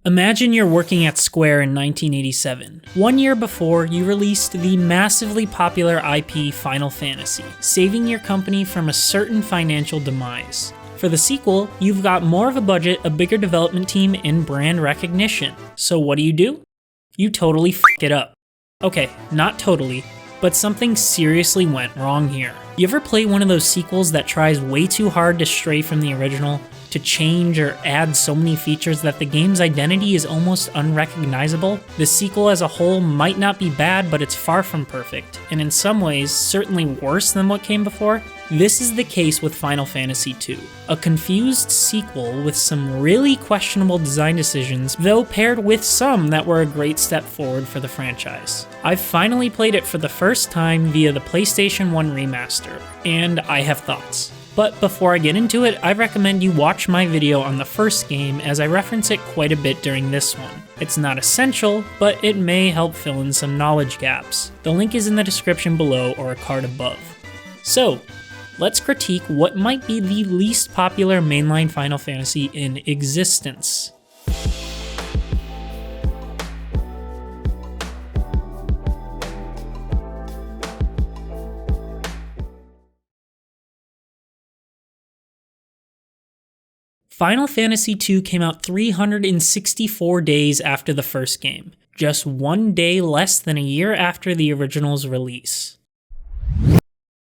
Imagine you're working at Square in 1987. 1 year before, you released the massively popular IP Final Fantasy, saving your company from a certain financial demise. For the sequel, you've got more of a budget, a bigger development team, and brand recognition. So what do? You totally f*** it up. Okay, not totally, but something seriously went wrong here. You ever play one of those sequels that tries way too hard to stray from the original, to change or add so many features that the game's identity is almost unrecognizable? The sequel as a whole might not be bad, but it's far from perfect, and in some ways, certainly worse than what came before. This is the case with Final Fantasy II, a confused sequel with some really questionable design decisions, though paired with some that were a great step forward for the franchise. I've finally played it for the first time via the PlayStation 1 remaster, and I have thoughts. But before I get into it, I recommend you watch my video on the first game as I reference it quite a bit during this one. It's not essential, but it may help fill in some knowledge gaps. The link is in the description below or a card above. So, let's critique what might be the least popular mainline Final Fantasy in existence. Final Fantasy II came out 364 days after the first game, just 1 day less than a year after the original's release.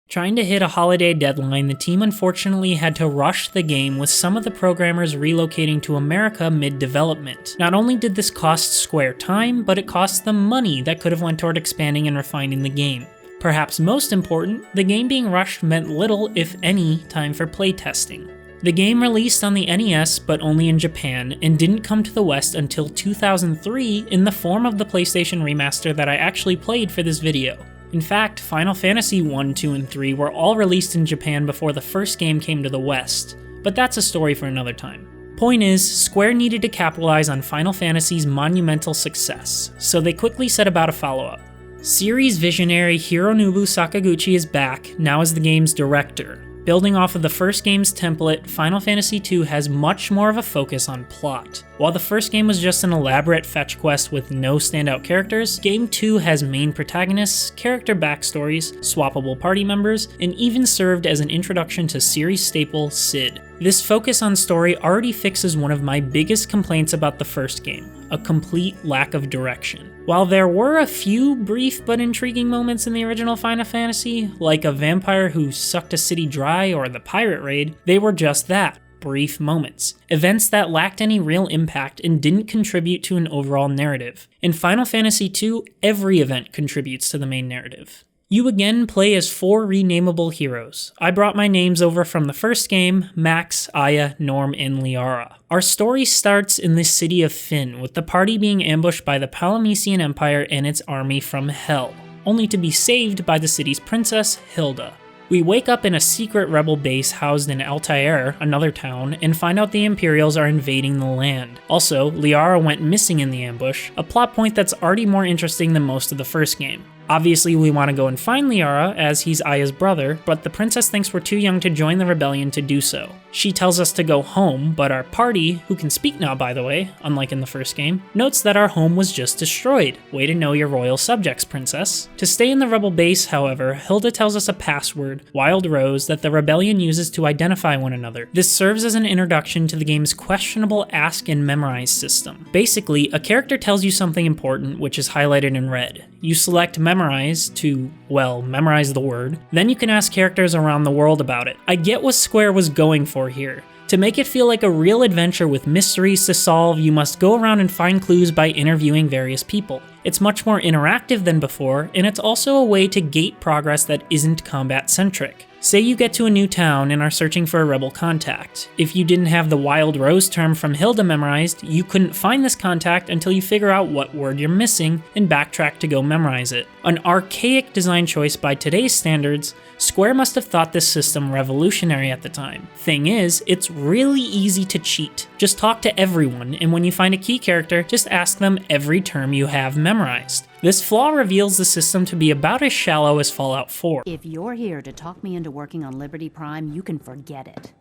Trying to hit a holiday deadline, the team unfortunately had to rush the game with some of the programmers relocating to America mid-development. Not only did this cost Square time, but it cost them money that could have went toward expanding and refining the game. Perhaps most important, the game being rushed meant little, if any, time for playtesting. The game released on the NES, but only in Japan, and didn't come to the West until 2003 in the form of the PlayStation remaster that I actually played for this video. In fact, Final Fantasy I, II, and III were all released in Japan before the first game came to the West, but that's a story for another time. Point is, Square needed to capitalize on Final Fantasy's monumental success, so they quickly set about a follow-up. Series visionary Hironobu Sakaguchi is back, now as the game's director. Building off of the first game's template, Final Fantasy II has much more of a focus on plot. While the first game was just an elaborate fetch quest with no standout characters, Game 2 has main protagonists, character backstories, swappable party members, and even served as an introduction to series staple Cid. This focus on story already fixes one of my biggest complaints about the first game, a complete lack of direction. While there were a few brief but intriguing moments in the original Final Fantasy, like a vampire who sucked a city dry or the pirate raid, they were just that, brief moments. Events that lacked any real impact and didn't contribute to an overall narrative. In Final Fantasy II, every event contributes to the main narrative. You again play as 4 renameable heroes. I brought my names over from the first game: Max, Aya, Norm, and Liara. Our story starts in the city of Fynn, with the party being ambushed by the Palamecian Empire and its army from Hell, only to be saved by the city's princess, Hilda. We wake up in a secret rebel base housed in Altair, another town, and find out the Imperials are invading the land. Also, Liara went missing in the ambush, a plot point that's already more interesting than most of the first game. Obviously, we want to go and find Liara, as he's Aya's brother, but the princess thinks we're too young to join the rebellion to do so. She tells us to go home, but our party, who can speak now by the way, unlike in the first game, notes that our home was just destroyed. Way to know your royal subjects, princess. To stay in the rebel base, however, Hilda tells us a password, Wild Rose, that the rebellion uses to identify one another. This serves as an introduction to the game's questionable ask and memorize system. Basically, a character tells you something important, which is highlighted in red. You select memorize to, well, memorize the word. Then you can ask characters around the world about it. I get what Square was going for here. To make it feel like a real adventure with mysteries to solve, you must go around and find clues by interviewing various people. It's much more interactive than before, and it's also a way to gate progress that isn't combat-centric. Say you get to a new town and are searching for a rebel contact. If you didn't have the Wild Rose term from Hilda memorized, you couldn't find this contact until you figure out what word you're missing and backtrack to go memorize it. An archaic design choice by today's standards, Square must have thought this system revolutionary at the time. Thing is, it's really easy to cheat. Just talk to everyone, and when you find a key character, just ask them every term you have memorized. This flaw reveals the system to be about as shallow as Fallout 4. If you're here to talk me into working on Liberty Prime, you can forget it.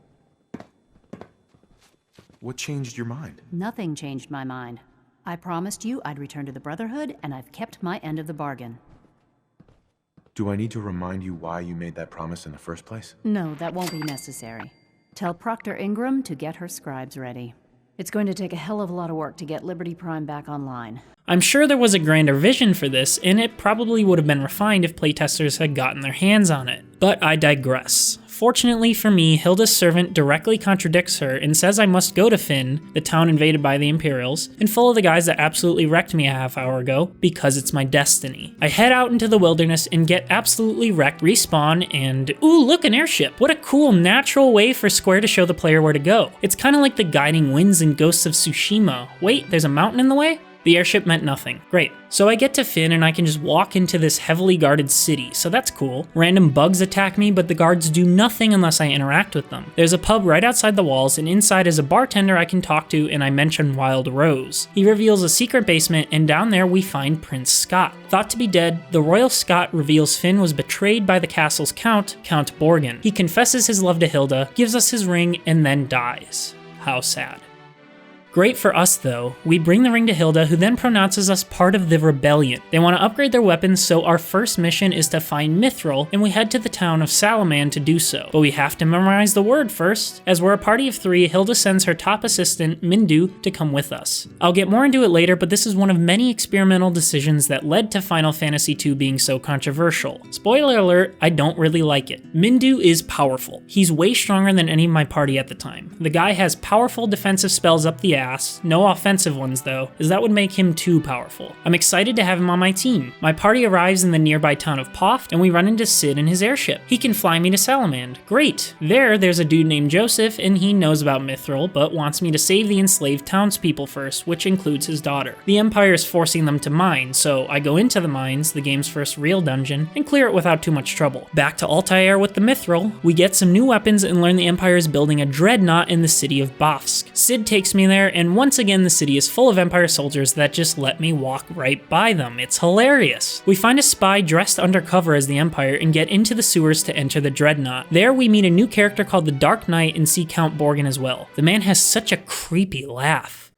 What changed your mind? Nothing changed my mind. I promised you I'd return to the Brotherhood, and I've kept my end of the bargain. Do I need to remind you why you made that promise in the first place? No, that won't be necessary. Tell Proctor Ingram to get her scribes ready. It's going to take a hell of a lot of work to get Liberty Prime back online. I'm sure there was a grander vision for this, and it probably would have been refined if playtesters had gotten their hands on it. But I digress. Fortunately for me, Hilda's servant directly contradicts her and says I must go to Fynn, the town invaded by the Imperials, and full of the guys that absolutely wrecked me a half hour ago, because it's my destiny. I head out into the wilderness and get absolutely wrecked, respawn, and ooh, look, an airship! What a cool natural way for Square to show the player where to go. It's kinda like the guiding winds in Ghosts of Tsushima. Wait, there's a mountain in the way? The airship meant nothing. Great. So I get to Fynn and I can just walk into this heavily guarded city, so that's cool. Random bugs attack me, but the guards do nothing unless I interact with them. There's a pub right outside the walls, and inside is a bartender I can talk to, and I mention Wild Rose. He reveals a secret basement, and down there we find Prince Scott. Thought to be dead, the Royal Scott reveals Fynn was betrayed by the castle's count, Count Borgin. He confesses his love to Hilda, gives us his ring, and then dies. How sad. Great for us though. We bring the ring to Hilda, who then pronounces us part of the rebellion. They want to upgrade their weapons, so our first mission is to find Mithril, and we head to the town of Salaman to do so. But we have to memorize the word first. As we're a party of 3, Hilda sends her top assistant, Mindu, to come with us. I'll get more into it later, but this is one of many experimental decisions that led to Final Fantasy II being so controversial. Spoiler alert, I don't really like it. Mindu is powerful. He's way stronger than any of my party at the time. The guy has powerful defensive spells up the ass, no offensive ones though, as that would make him too powerful. I'm excited to have him on my team. My party arrives in the nearby town of Poft, and we run into Sid in his airship. He can fly me to Salamand. Great. There's a dude named Joseph, and he knows about Mithril, but wants me to save the enslaved townspeople first, which includes his daughter. The Empire is forcing them to mine, so I go into the mines, the game's first real dungeon, and clear it without too much trouble. Back to Altair with the Mithril, we get some new weapons and learn the Empire is building a dreadnought in the city of Bafsk. Sid takes me there, and once again the city is full of Empire soldiers that just let me walk right by them. It's hilarious. We find a spy dressed undercover as the Empire and get into the sewers to enter the dreadnought. There we meet a new character called the Dark Knight and see Count Borgin as well. The man has such a creepy laugh.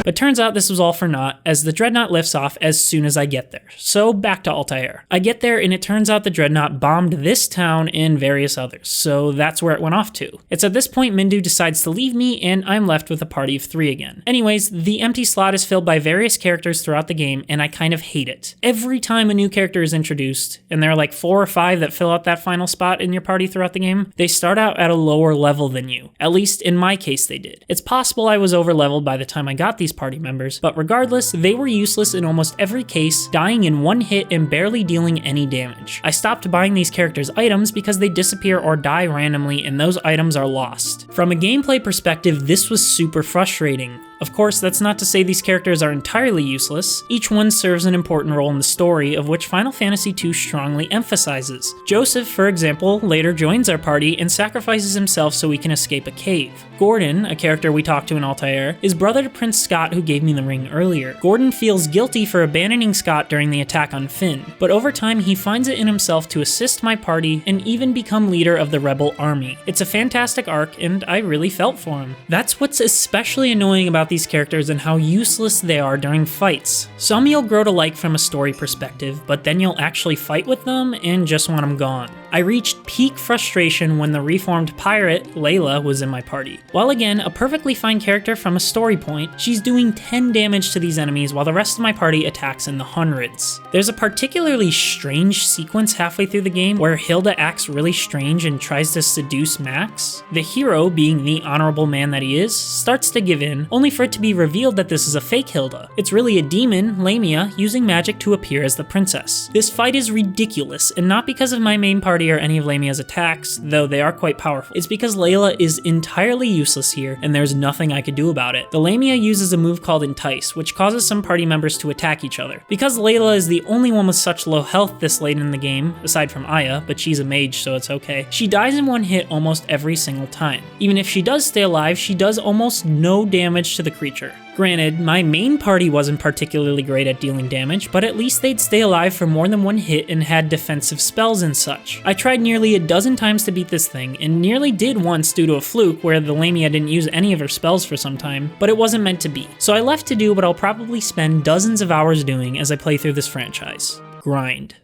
But turns out this was all for naught, as the dreadnought lifts off as soon as I get there. So back to Altair. I get there and it turns out the dreadnought bombed this town and various others, so that's where it went off to. It's at this point Mindu decides to leave me and I'm left with a party of 3 again. Anyways, the empty slot is filled by various characters throughout the game and I kind of hate it. Every time a new character is introduced, and there are like 4 or 5 that fill out that final spot in your party throughout the game, they start out at a lower level than you. At least in my case they did. It's possible I was over leveled by the time I got these party members, but regardless, they were useless in almost every case, dying in one hit and barely dealing any damage. I stopped buying these characters' items because they disappear or die randomly and those items are lost. From a gameplay perspective, this was super frustrating. Of course, that's not to say these characters are entirely useless. Each one serves an important role in the story, of which Final Fantasy II strongly emphasizes. Joseph, for example, later joins our party and sacrifices himself so we can escape a cave. Gordon, a character we talked to in Altair, is brother to Prince Scott who gave me the ring earlier. Gordon feels guilty for abandoning Scott during the attack on Fynn, but over time he finds it in himself to assist my party and even become leader of the rebel army. It's a fantastic arc and I really felt for him. That's what's especially annoying about these characters and how useless they are during fights. Some you'll grow to like from a story perspective, but then you'll actually fight with them and just want them gone. I reached peak frustration when the reformed pirate, Layla, was in my party. While again, a perfectly fine character from a story point, she's doing 10 damage to these enemies while the rest of my party attacks in the hundreds. There's a particularly strange sequence halfway through the game where Hilda acts really strange and tries to seduce Max. The hero, being the honorable man that he is, starts to give in, only for it to be revealed that this is a fake Hilda. It's really a demon, Lamia, using magic to appear as the princess. This fight is ridiculous, and not because of my main party or any of Lamia's attacks, though they are quite powerful. It's because Layla is entirely useless here, and there's nothing I could do about it. The Lamia uses a move called Entice, which causes some party members to attack each other. Because Layla is the only one with such low health this late in the game, aside from Aya, but she's a mage so it's okay, she dies in one hit almost every single time. Even if she does stay alive, she does almost no damage to the creature. Granted, my main party wasn't particularly great at dealing damage, but at least they'd stay alive for more than one hit and had defensive spells and such. I tried nearly a dozen times to beat this thing, and nearly did once due to a fluke where the Lamia didn't use any of her spells for some time, but it wasn't meant to be. So I left to do what I'll probably spend dozens of hours doing as I play through this franchise: grind.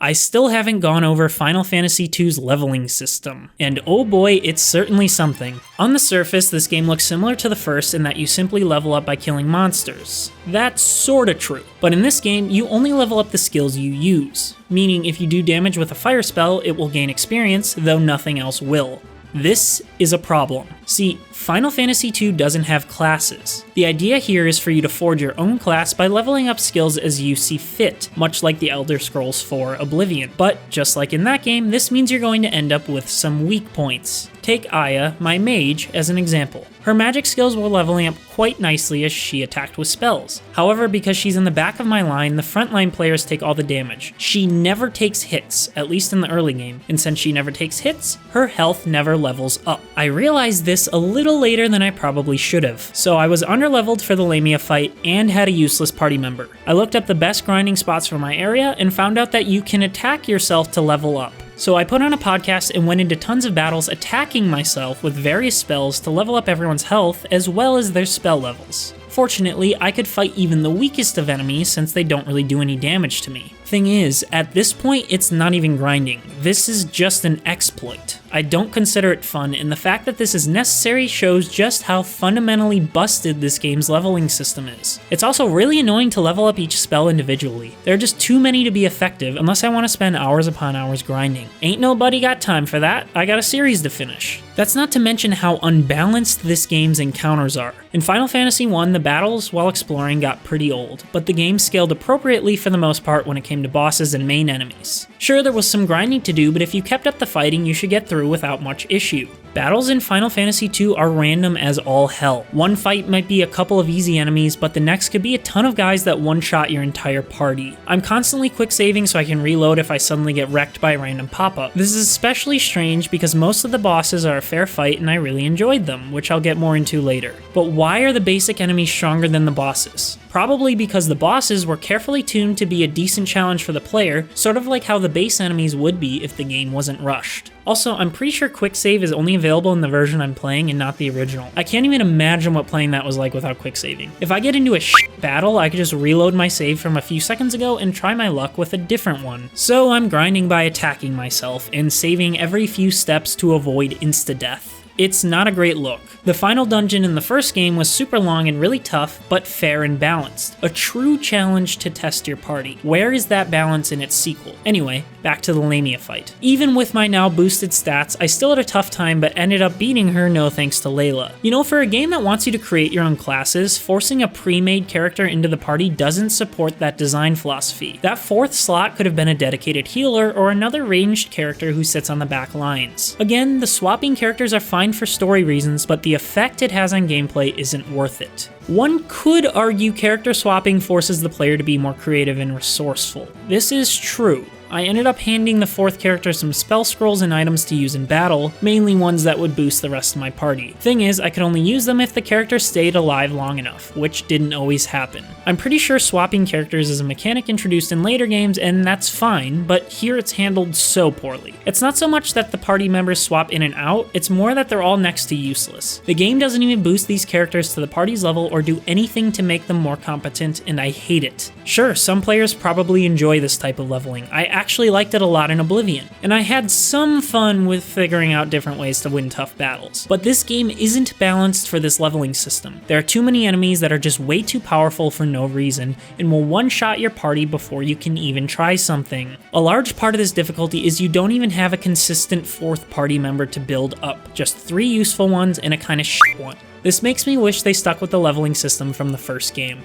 I still haven't gone over Final Fantasy II's leveling system, and oh boy, it's certainly something. On the surface, this game looks similar to the first in that you simply level up by killing monsters. That's sorta true, but in this game, you only level up the skills you use, meaning if you do damage with a fire spell, it will gain experience, though nothing else will. This is a problem. See, Final Fantasy II doesn't have classes. The idea here is for you to forge your own class by leveling up skills as you see fit, much like the Elder Scrolls IV Oblivion. But just like in that game, this means you're going to end up with some weak points. Take Aya, my mage, as an example. Her magic skills were leveling up quite nicely as she attacked with spells. However, because she's in the back of my line, the frontline players take all the damage. She never takes hits, at least in the early game, and since she never takes hits, her health never levels up. I realized this a little later than I probably should have, so I was underleveled for the Lamia fight and had a useless party member. I looked up the best grinding spots for my area and found out that you can attack yourself to level up. So I put on a podcast and went into tons of battles attacking myself with various spells to level up everyone's health as well as their spell levels. Fortunately, I could fight even the weakest of enemies since they don't really do any damage to me. Thing is, at this point, it's not even grinding. This is just an exploit. I don't consider it fun, and the fact that this is necessary shows just how fundamentally busted this game's leveling system is. It's also really annoying to level up each spell individually. There are just too many to be effective unless I want to spend hours upon hours grinding. Ain't nobody got time for that. I got a series to finish. That's not to mention how unbalanced this game's encounters are. In Final Fantasy I, the battles while exploring got pretty old, but the game scaled appropriately for the most part when it came to bosses and main enemies. Sure, there was some grinding to do, but if you kept up the fighting, you should get through without much issue. Battles in Final Fantasy II are random as all hell. One fight might be a couple of easy enemies, but the next could be a ton of guys that one-shot your entire party. I'm constantly quick saving so I can reload if I suddenly get wrecked by a random pop-up. This is especially strange because most of the bosses are a fair fight and I really enjoyed them, which I'll get more into later. But why are the basic enemies stronger than the bosses? Probably because the bosses were carefully tuned to be a decent challenge for the player, sort of like how the base enemies would be if the game wasn't rushed. Also, I'm pretty sure quick save is only available in the version I'm playing and not the original. I can't even imagine what playing that was like without quick saving. If I get into a battle, I could just reload my save from a few seconds ago and try my luck with a different one. So I'm grinding by attacking myself and saving every few steps to avoid insta-death. It's not a great look. The final dungeon in the first game was super long and really tough, but fair and balanced. A true challenge to test your party. Where is that balance in its sequel? Anyway, back to the Lamia fight. Even with my now boosted stats, I still had a tough time but ended up beating her no thanks to Layla. You know, for a game that wants you to create your own classes, forcing a pre-made character into the party doesn't support that design philosophy. That fourth slot could have been a dedicated healer or another ranged character who sits on the back lines. Again, the swapping characters are fine for story reasons, but the effect it has on gameplay isn't worth it. One could argue character swapping forces the player to be more creative and resourceful. This is true. I ended up handing the fourth character some spell scrolls and items to use in battle, mainly ones that would boost the rest of my party. Thing is, I could only use them if the character stayed alive long enough, which didn't always happen. I'm pretty sure swapping characters is a mechanic introduced in later games, and that's fine, but here it's handled so poorly. It's not so much that the party members swap in and out, it's more that they're all next to useless. The game doesn't even boost these characters to the party's level or do anything to make them more competent, and I hate it. Sure, some players probably enjoy this type of leveling. I actually liked it a lot in Oblivion, and I had some fun with figuring out different ways to win tough battles. But this game isn't balanced for this leveling system. There are too many enemies that are just way too powerful for no reason, and will one-shot your party before you can even try something. A large part of this difficulty is you don't even have a consistent fourth party member to build up, just 3 useful ones and a kinda shit one. This makes me wish they stuck with the leveling system from the first game.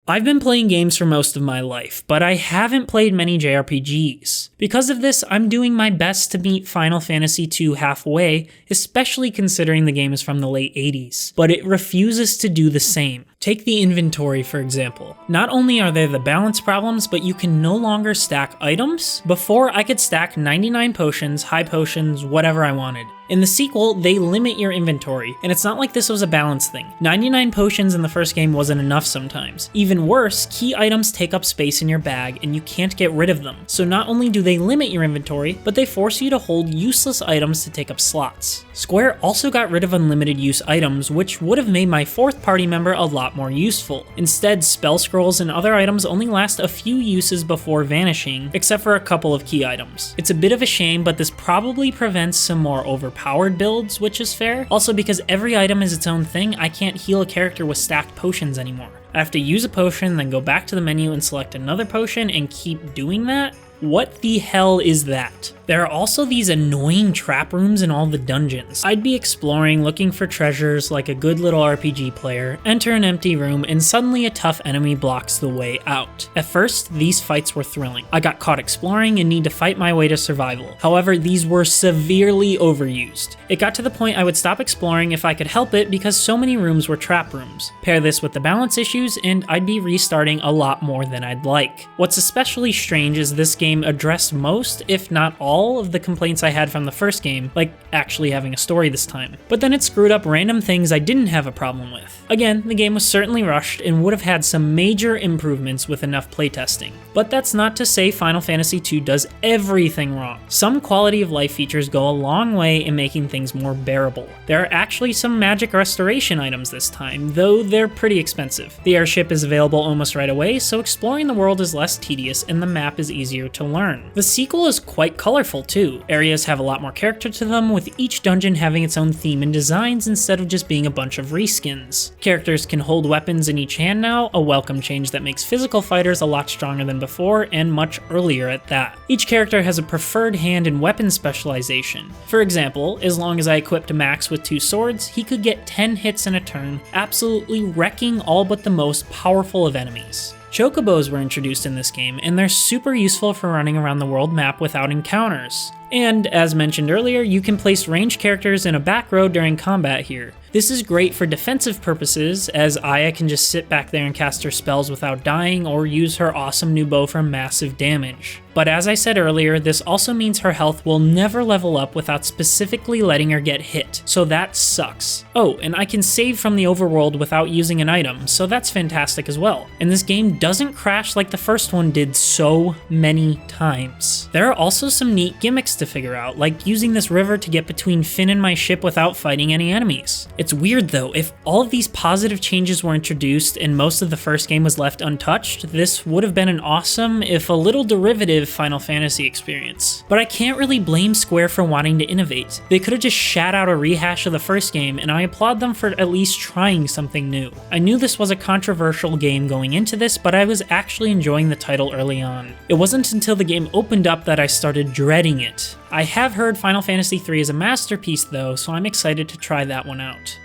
I've been playing games for most of my life, but I haven't played many JRPGs. Because of this, I'm doing my best to meet Final Fantasy II halfway, especially considering the game is from the late 80s, but it refuses to do the same. Take the inventory for example. Not only are there the balance problems, but you can no longer stack items. Before, I could stack 99 potions, high potions, whatever I wanted. In the sequel, they limit your inventory, and it's not like this was a balance thing. 99 potions in the first game wasn't enough sometimes. Even worse, key items take up space in your bag and you can't get rid of them. So not only do they limit your inventory, but they force you to hold useless items to take up slots. Square also got rid of unlimited use items, which would have made my fourth party member a lot more useful. Instead, spell scrolls and other items only last a few uses before vanishing, except for a couple of key items. It's a bit of a shame, but this probably prevents some more overpowered builds, which is fair. Also, because every item is its own thing, I can't heal a character with stacked potions anymore. I have to use a potion, then go back to the menu and select another potion and keep doing that? What the hell is that? There are also these annoying trap rooms in all the dungeons. I'd be exploring, looking for treasures like a good little RPG player, enter an empty room, and suddenly a tough enemy blocks the way out. At first, these fights were thrilling. I got caught exploring and need to fight my way to survival. However, these were severely overused. It got to the point I would stop exploring if I could help it because so many rooms were trap rooms. Pair this with the balance issues and I'd be restarting a lot more than I'd like. What's especially strange is this game addressed most, if not all, of the complaints I had from the first game, like actually having a story this time. But then it screwed up random things I didn't have a problem with. Again, the game was certainly rushed and would have had some major improvements with enough playtesting. But that's not to say Final Fantasy II does everything wrong. Some quality of life features go a long way in making things more bearable. There are actually some magic restoration items this time, though they're pretty expensive. The airship is available almost right away, so exploring the world is less tedious and the map is easier to learn. The sequel is quite colorful too. Areas have a lot more character to them, with each dungeon having its own theme and designs instead of just being a bunch of reskins. Characters can hold weapons in each hand now, a welcome change that makes physical fighters a lot stronger than before, and much earlier at that. Each character has a preferred hand and weapon specialization. For example, as long as I equipped Max with 2 swords, he could get 10 hits in a turn, absolutely wrecking all but the most powerful of enemies. Chocobos were introduced in this game, and they're super useful for running around the world map without encounters. And, as mentioned earlier, you can place ranged characters in a back row during combat here. This is great for defensive purposes, as Aya can just sit back there and cast her spells without dying, or use her awesome new bow for massive damage. But as I said earlier, this also means her health will never level up without specifically letting her get hit, so that sucks. Oh, and I can save from the overworld without using an item, so that's fantastic as well. And this game doesn't crash like the first one did so many times. There are also some neat gimmicks to figure out, like using this river to get between Finn and my ship without fighting any enemies. It's weird though, if all of these positive changes were introduced and most of the first game was left untouched, this would have been an awesome, if a little derivative, Final Fantasy experience. But I can't really blame Square for wanting to innovate. They could have just shat out a rehash of the first game, and I applaud them for at least trying something new. I knew this was a controversial game going into this, but I was actually enjoying the title early on. It wasn't until the game opened up that I started dreading it. I have heard Final Fantasy III is a masterpiece though, so I'm excited to try that one out.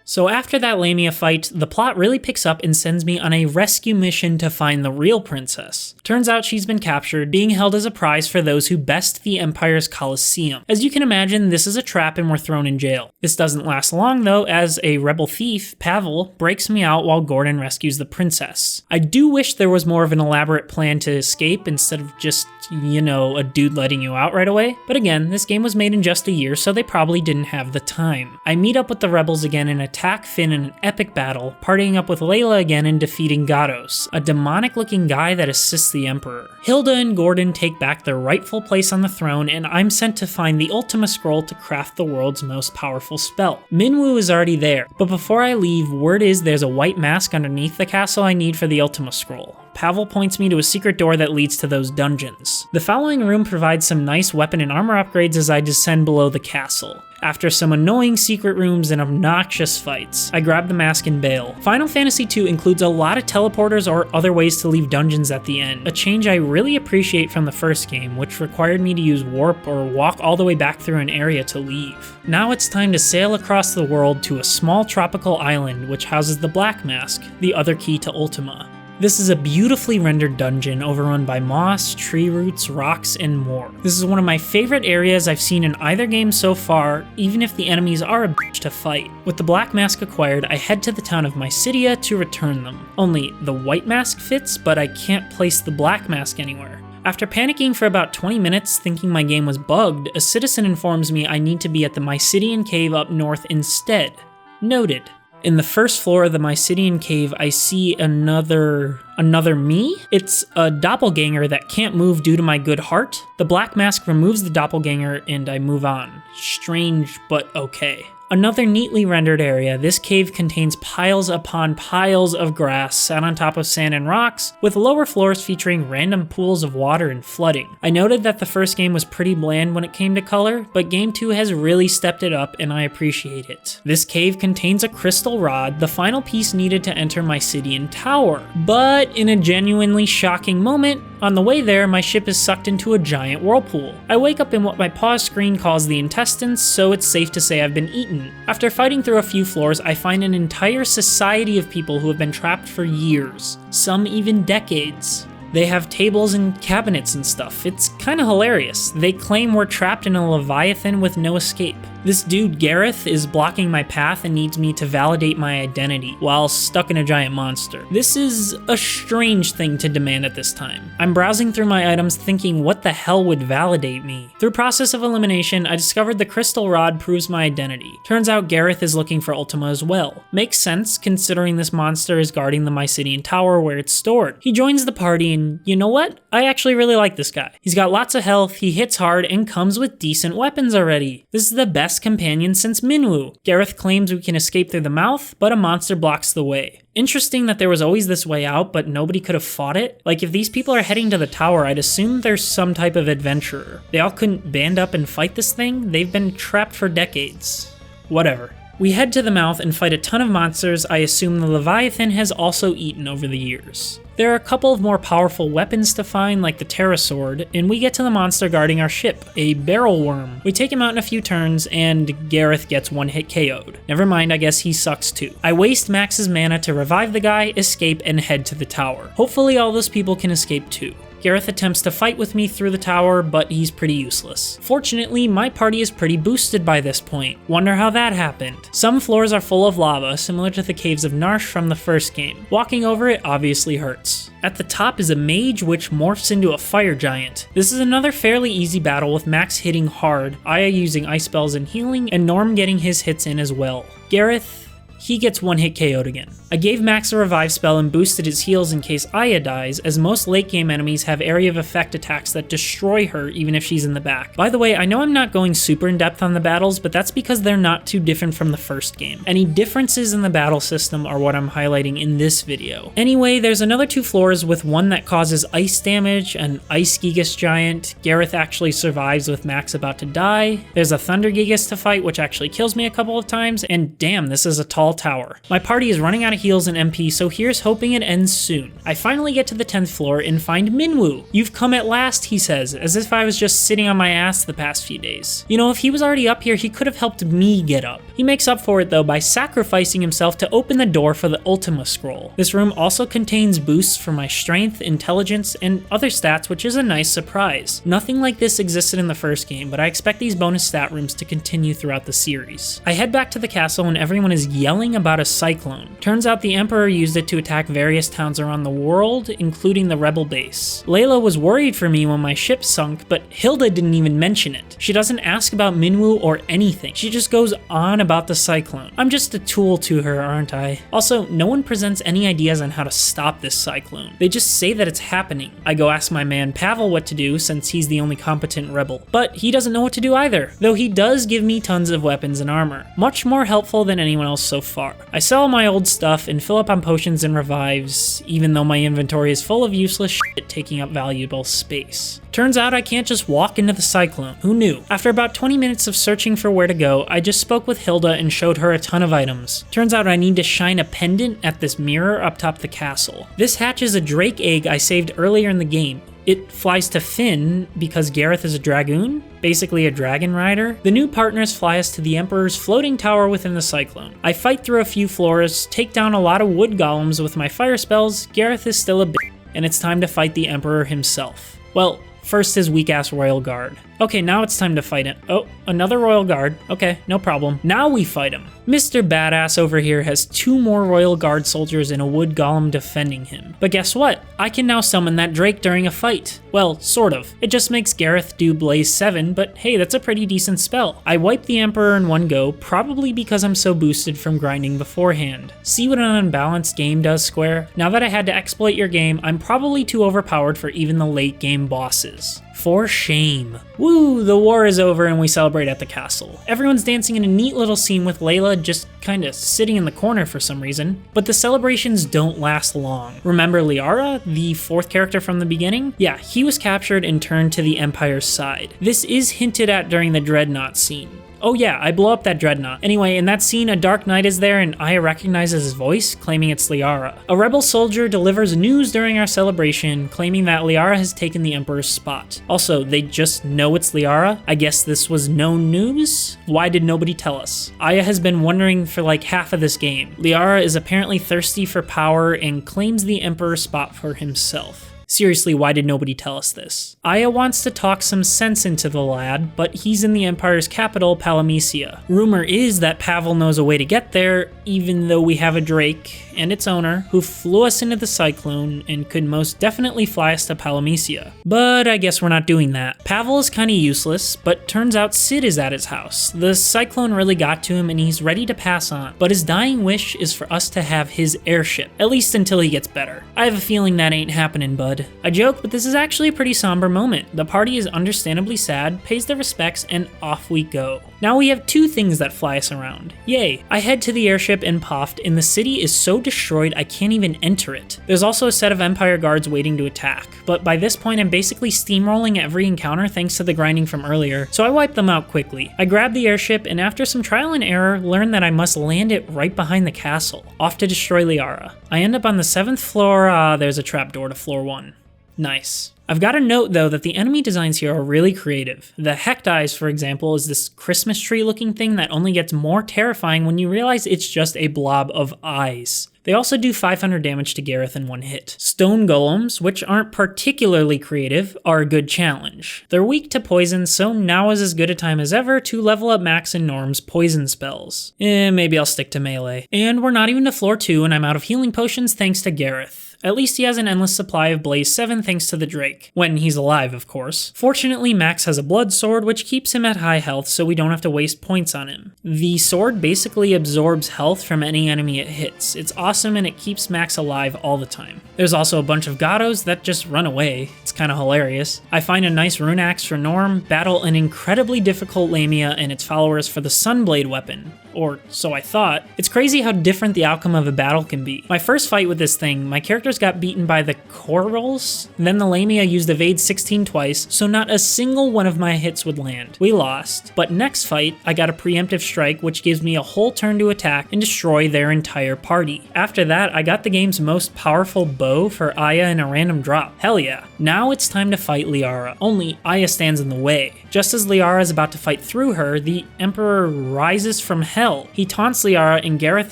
So after that Lamia fight, the plot really picks up and sends me on a rescue mission to find the real princess. Turns out she's been captured, being held as a prize for those who best the Empire's Colosseum. As you can imagine, this is a trap and we're thrown in jail. This doesn't last long though, as a rebel thief, Pavel, breaks me out while Gordon rescues the princess. I do wish there was more of an elaborate plan to escape instead of just, a dude letting you out right away. But again, this game was made in just a year, so they probably didn't have the time. I meet up with the rebels again and attack Finn in an epic battle, partying up with Layla again and defeating Gatos, a demonic-looking guy that assists the Emperor. Hilda and Gordon take back their rightful place on the throne, and I'm sent to find the Ultima Scroll to craft the world's most powerful spell. Minwu is already there, but before I leave, word is there's a white mask underneath the castle I need for the Ultima Scroll. Pavel points me to a secret door that leads to those dungeons. The following room provides some nice weapon and armor upgrades as I descend below the castle. After some annoying secret rooms and obnoxious fights, I grab the mask and bail. Final Fantasy II includes a lot of teleporters or other ways to leave dungeons at the end, a change I really appreciate from the first game, which required me to use warp or walk all the way back through an area to leave. Now it's time to sail across the world to a small tropical island which houses the Black Mask, the other key to Ultima. This is a beautifully rendered dungeon overrun by moss, tree roots, rocks, and more. This is one of my favorite areas I've seen in either game so far, even if the enemies are a bitch to fight. With the black mask acquired, I head to the town of Mysidia to return them. Only, the white mask fits, but I can't place the black mask anywhere. After panicking for about 20 minutes thinking my game was bugged, a citizen informs me I need to be at the Mysidian cave up north instead. Noted. In the first floor of the Mysidian cave, I see another me? It's a doppelganger that can't move due to my good heart. The black mask removes the doppelganger and I move on. Strange, but okay. Another neatly rendered area, this cave contains piles upon piles of grass set on top of sand and rocks, with lower floors featuring random pools of water and flooding. I noted that the first game was pretty bland when it came to color, but Game 2 has really stepped it up and I appreciate it. This cave contains a crystal rod, the final piece needed to enter Mysidian Tower. But in a genuinely shocking moment, on the way there, my ship is sucked into a giant whirlpool. I wake up in what my pause screen calls the intestines, so it's safe to say I've been eaten. After fighting through a few floors, I find an entire society of people who have been trapped for years, some even decades. They have tables and cabinets and stuff. It's kinda hilarious. They claim we're trapped in a leviathan with no escape. This dude Gareth is blocking my path and needs me to validate my identity while stuck in a giant monster. This is a strange thing to demand at this time. I'm browsing through my items thinking what the hell would validate me. Through process of elimination, I discovered the crystal rod proves my identity. Turns out Gareth is looking for Ultima as well. Makes sense considering this monster is guarding the Mysidian Tower where it's stored. He joins the party and you know what? I actually really like this guy. He's got lots of health, he hits hard, and comes with decent weapons already. This is the best companion since Minwu. Gareth claims we can escape through the mouth, but a monster blocks the way. Interesting that there was always this way out, but nobody could have fought it. Like, if these people are heading to the tower, I'd assume there's some type of adventurer. They all couldn't band up and fight this thing? They've been trapped for decades. Whatever. We head to the mouth and fight a ton of monsters I assume the Leviathan has also eaten over the years. There are a couple of more powerful weapons to find, like the Terra Sword, and we get to the monster guarding our ship, a barrel worm. We take him out in a few turns, and Gareth gets one hit KO'd. Never mind, I guess he sucks too. I waste Max's mana to revive the guy, escape, and head to the tower. Hopefully all those people can escape too. Gareth attempts to fight with me through the tower, but he's pretty useless. Fortunately, my party is pretty boosted by this point. Wonder how that happened. Some floors are full of lava, similar to the caves of Narsh from the first game. Walking over it obviously hurts. At the top is a mage which morphs into a fire giant. This is another fairly easy battle with Max hitting hard, Aya using ice spells and healing, and Norm getting his hits in as well. Gareth, he gets one hit KO'd again. I gave Max a revive spell and boosted his heals in case Aya dies, as most late game enemies have area of effect attacks that destroy her even if she's in the back. By the way, I know I'm not going super in depth on the battles, but that's because they're not too different from the first game. Any differences in the battle system are what I'm highlighting in this video. Anyway, there's another two floors with one that causes ice damage, an ice Gigas giant. Gareth actually survives with Max about to die. There's a thunder Gigas to fight which actually kills me a couple of times, and damn, this is a tall tower. My party is running out of heals and MP, so here's hoping it ends soon. I finally get to the 10th floor and find Minwu. "You've come at last," he says, as if I was just sitting on my ass the past few days. You know, if he was already up here, he could have helped me get up. He makes up for it though by sacrificing himself to open the door for the Ultima scroll. This room also contains boosts for my strength, intelligence, and other stats, which is a nice surprise. Nothing like this existed in the first game, but I expect these bonus stat rooms to continue throughout the series. I head back to the castle and everyone is yelling about a cyclone. Turns out the Emperor used it to attack various towns around the world, including the rebel base. Layla was worried for me when my ship sunk, but Hilda didn't even mention it. She doesn't ask about Minwu or anything. She just goes on about the cyclone. I'm just a tool to her, aren't I? Also, no one presents any ideas on how to stop this cyclone. They just say that it's happening. I go ask my man Pavel what to do since he's the only competent rebel, but he doesn't know what to do either, though he does give me tons of weapons and armor. Much more helpful than anyone else so far. I sell my old stuff and fill up on potions and revives, even though my inventory is full of useless shit taking up valuable space. Turns out I can't just walk into the cyclone. Who knew? After about 20 minutes of searching for where to go, I just spoke with Hilda and showed her a ton of items. Turns out I need to shine a pendant at this mirror up top the castle. This hatches a drake egg I saved earlier in the game. It flies to Finn because Gareth is a dragoon? basically a dragon rider, the new partners fly us to the Emperor's floating tower within the cyclone. I fight through a few floors, take down a lot of wood golems with my fire spells. Gareth is still a bitch, and it's time to fight the Emperor himself. Well, first his weak-ass royal guard. Okay, now it's time to fight him. Oh, another royal guard. Okay, no problem. Now we fight him. Mr. Badass over here has 2 more royal guard soldiers and a wood golem defending him. But guess what? I can now summon that Drake during a fight. Well, sort of. It just makes Gareth do Blaze 7, but hey, that's a pretty decent spell. I wipe the Emperor in one go, probably because I'm so boosted from grinding beforehand. See what an unbalanced game does, Square? Now that I had to exploit your game, I'm probably too overpowered for even the late game bosses. For shame. Woo, the war is over and we celebrate at the castle. Everyone's dancing in a neat little scene with Layla just kinda sitting in the corner for some reason. But the celebrations don't last long. Remember Liara, the 4th character from the beginning? Yeah, he was captured and turned to the Empire's side. This is hinted at during the Dreadnought scene. Oh yeah, I blow up that Dreadnought. Anyway, in that scene, a Dark Knight is there and Aya recognizes his voice, claiming it's Liara. A rebel soldier delivers news during our celebration, claiming that Liara has taken the Emperor's spot. Also, they just know it's Liara? I guess this was known news? Why did nobody tell us? Aya has been wondering for like half of this game. Liara is apparently thirsty for power and claims the Emperor's spot for himself. Seriously, why did nobody tell us this? Aya wants to talk some sense into the lad, but he's in the Empire's capital, Palamecia. Rumor is that Pavel knows a way to get there, even though we have a Drake and its owner who flew us into the cyclone and could most definitely fly us to Palamecia. But I guess we're not doing that. Pavel is kinda useless, but turns out Sid is at his house. The cyclone really got to him and he's ready to pass on, but his dying wish is for us to have his airship, at least until he gets better. I have a feeling that ain't happening, bud. I joke, but this is actually a pretty somber moment. The party is understandably sad, pays their respects, and off we go. Now we have 2 things that fly us around. Yay! I head to the airship in Poft, and the city is so destroyed I can't even enter it. There's also a set of Empire guards waiting to attack, but by this point I'm basically steamrolling every encounter thanks to the grinding from earlier, so I wipe them out quickly. I grab the airship, and after some trial and error, learn that I must land it right behind the castle, off to destroy Liara. I end up on the 7th floor. There's a trapdoor to floor 1. Nice. I've got to note though that the enemy designs here are really creative. The Hecht Eyes, for example, is this Christmas tree looking thing that only gets more terrifying when you realize it's just a blob of eyes. They also do 500 damage to Gareth in one hit. Stone Golems, which aren't particularly creative, are a good challenge. They're weak to poison, so now is as good a time as ever to level up Max and Norm's poison spells. Maybe I'll stick to melee. And we're not even to floor 2 and I'm out of healing potions thanks to Gareth. At least he has an endless supply of Blaze 7 thanks to the Drake. When he's alive, of course. Fortunately, Max has a blood sword, which keeps him at high health so we don't have to waste points on him. The sword basically absorbs health from any enemy it hits. It's awesome and it keeps Max alive all the time. There's also a bunch of Gatos that just run away. It's kinda hilarious. I find a nice rune axe for Norm, battle an incredibly difficult Lamia and its followers for the Sunblade weapon. Or so I thought. It's crazy how different the outcome of a battle can be. My first fight with this thing, my characters got beaten by the Corals, then the Lamia used evade 16 twice, so not a single one of my hits would land. We lost, but next fight, I got a preemptive strike which gives me a whole turn to attack and destroy their entire party. After that, I got the game's most powerful bow for Aya in a random drop. Hell yeah. Now it's time to fight Liara, only Aya stands in the way. Just as Liara is about to fight through her, the Emperor rises from hell. He taunts Liara and Gareth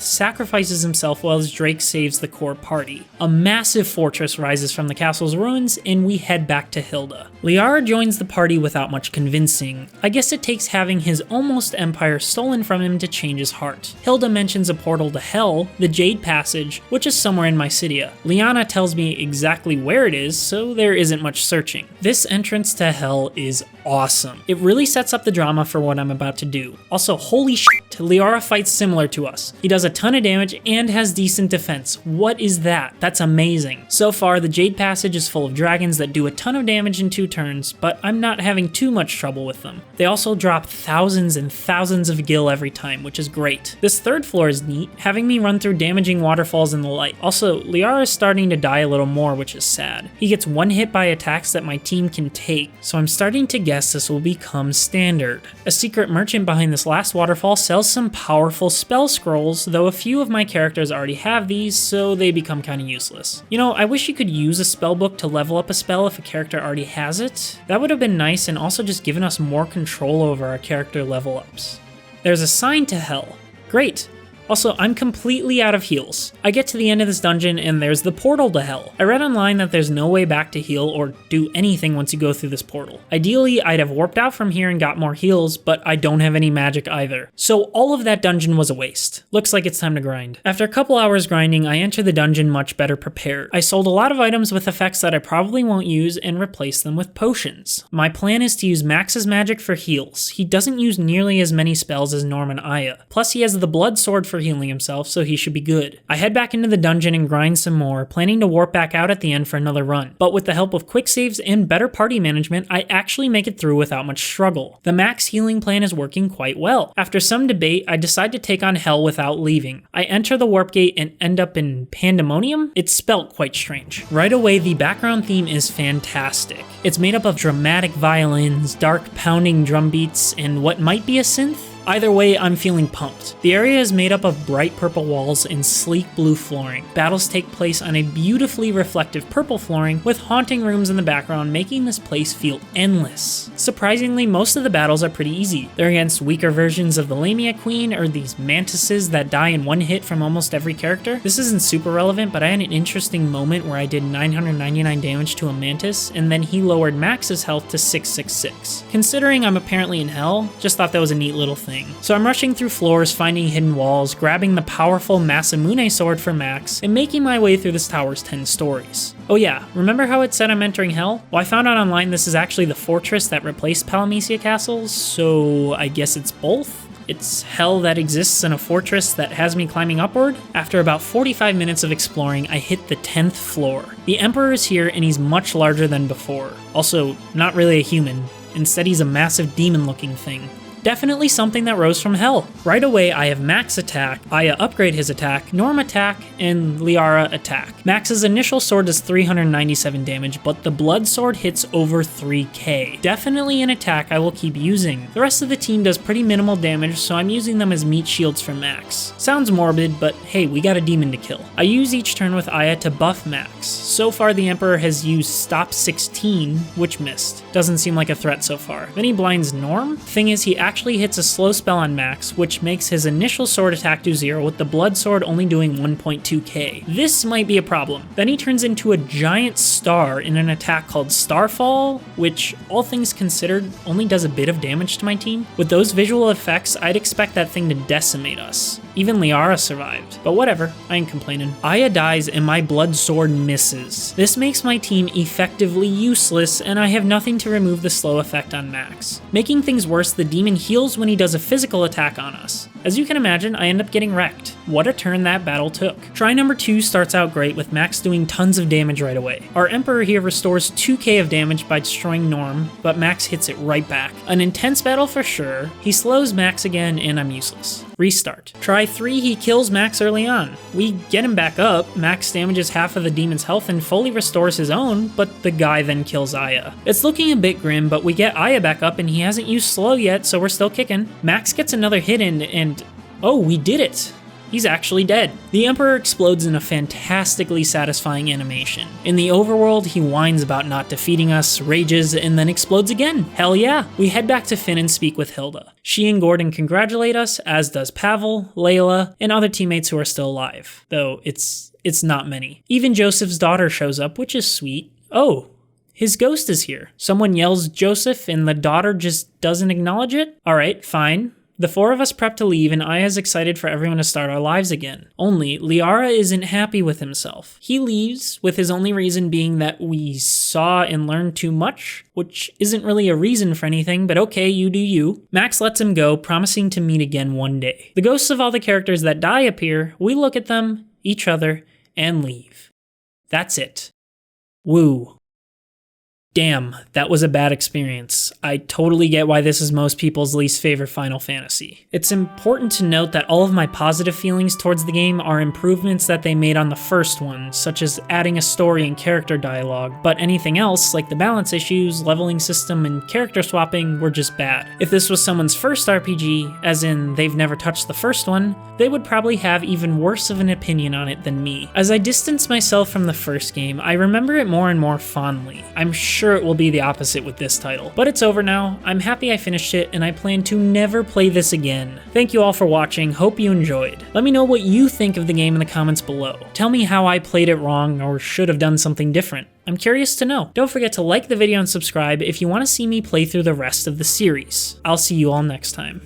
sacrifices himself while his Drake saves the core party. A massive fortress rises from the castle's ruins and we head back to Hilda. Liara joins the party without much convincing. I guess it takes having his almost empire stolen from him to change his heart. Hilda mentions a portal to hell, the Jade Passage, which is somewhere in Mysidia. Liana tells me exactly where it is, so there isn't much searching. This entrance to hell is awesome. It really sets up the drama for what I'm about to do. Also, holy shit, Liara fights similar to us. He does a ton of damage and has decent defense. What is that? That's amazing. So far, the Jade Passage is full of dragons that do a ton of damage in 2 turns, but I'm not having too much trouble with them. They also drop thousands and thousands of gil every time, which is great. This 3rd floor is neat, having me run through damaging waterfalls in the light. Also, Liara is starting to die a little more, which is sad. He gets one hit by attacks that my team can take, so I'm starting to guess this will become standard. A secret merchant behind this last waterfall sells unveils some powerful spell scrolls, though a few of my characters already have these, so they become kinda useless. You know, I wish you could use a spellbook to level up a spell if a character already has it. That would have been nice and also just given us more control over our character level ups. There's a sign to hell. Great. Also, I'm completely out of heals. I get to the end of this dungeon and there's the portal to hell. I read online that there's no way back to heal or do anything once you go through this portal. Ideally, I'd have warped out from here and got more heals, but I don't have any magic either. So all of that dungeon was a waste. Looks like it's time to grind. After a couple hours grinding, I enter the dungeon much better prepared. I sold a lot of items with effects that I probably won't use and replace them with potions. My plan is to use Max's magic for heals. He doesn't use nearly as many spells as Norm and Aya. Plus he has the blood sword for healing himself, so he should be good. I head back into the dungeon and grind some more, planning to warp back out at the end for another run. But with the help of quick saves and better party management, I actually make it through without much struggle. The max healing plan is working quite well. After some debate, I decide to take on hell without leaving. I enter the warp gate and end up in Pandemonium? It's spelt quite strange. Right away, the background theme is fantastic. It's made up of dramatic violins, dark pounding drum beats, and what might be a synth? Either way, I'm feeling pumped. The area is made up of bright purple walls and sleek blue flooring. Battles take place on a beautifully reflective purple flooring with haunting rooms in the background, making this place feel endless. Surprisingly, most of the battles are pretty easy. They're against weaker versions of the Lamia Queen or these mantises that die in one hit from almost every character. This isn't super relevant, but I had an interesting moment where I did 999 damage to a mantis and then he lowered Max's health to 666. Considering I'm apparently in hell, just thought that was a neat little thing. So I'm rushing through floors, finding hidden walls, grabbing the powerful Masamune sword for Max, and making my way through this tower's 10 stories. Oh yeah, remember how it said I'm entering hell? Well, I found out online this is actually the fortress that replaced Palamecia Castle, so I guess it's both? It's hell that exists in a fortress that has me climbing upward? After about 45 minutes of exploring, I hit the 10th floor. The Emperor is here and he's much larger than before. Also, not really a human. Instead, he's a massive demon-looking thing. Definitely something that rose from hell. Right away, I have Max attack, Aya upgrade his attack, Norm attack, and Liara attack. Max's initial sword does 397 damage, but the blood sword hits over 3k. Definitely an attack I will keep using. The rest of the team does pretty minimal damage, so I'm using them as meat shields for Max. Sounds morbid, but hey, we got a demon to kill. I use each turn with Aya to buff Max. So far, the Emperor has used Stop 16, which missed. Doesn't seem like a threat so far. Then he blinds Norm. Thing is, he actually hits a slow spell on Max, which makes his initial sword attack do 0, with the blood sword only doing 1.2k. This might be a problem. Then he turns into a giant star in an attack called Starfall, which, all things considered, only does a bit of damage to my team. With those visual effects, I'd expect that thing to decimate us. Even Liara survived, but whatever, I ain't complaining. Aya dies and my blood sword misses. This makes my team effectively useless, and I have nothing to remove the slow effect on Max. Making things worse, the demon heals when he does a physical attack on us. As you can imagine, I end up getting wrecked. What a turn that battle took. Try number 2 starts out great with Max doing tons of damage right away. Our Emperor here restores 2k of damage by destroying Norm, but Max hits it right back. An intense battle for sure. He slows Max again and I'm useless. Restart. Try 3, he kills Max early on. We get him back up, Max damages half of the demon's health and fully restores his own, but the guy then kills Aya. It's looking a bit grim, but we get Aya back up and he hasn't used slow yet, so we're still kicking. Max gets another hit in and oh, we did it! He's actually dead. The Emperor explodes in a fantastically satisfying animation. In the overworld, he whines about not defeating us, rages, and then explodes again. Hell yeah! We head back to Finn and speak with Hilda. She and Gordon congratulate us, as does Pavel, Layla, and other teammates who are still alive. Though it's not many. Even Joseph's daughter shows up, which is sweet. Oh, his ghost is here. Someone yells Joseph and the daughter just doesn't acknowledge it? Alright, fine. The 4 of us prep to leave and Aya's excited for everyone to start our lives again. Only, Liara isn't happy with himself. He leaves, with his only reason being that we saw and learned too much, which isn't really a reason for anything, but okay, you do you. Max lets him go, promising to meet again one day. The ghosts of all the characters that die appear, we look at them, each other, and leave. That's it. Woo. Damn, that was a bad experience. I totally get why this is most people's least favorite Final Fantasy. It's important to note that all of my positive feelings towards the game are improvements that they made on the first one, such as adding a story and character dialogue, but anything else, like the balance issues, leveling system, and character swapping, were just bad. If this was someone's first RPG, as in they've never touched the first one, they would probably have even worse of an opinion on it than me. As I distance myself from the first game, I remember it more and more fondly. I'm sure it will be the opposite with this title. But it's over now, I'm happy I finished it, and I plan to never play this again. Thank you all for watching, hope you enjoyed. Let me know what you think of the game in the comments below. Tell me how I played it wrong or should have done something different. I'm curious to know. Don't forget to like the video and subscribe if you want to see me play through the rest of the series. I'll see you all next time.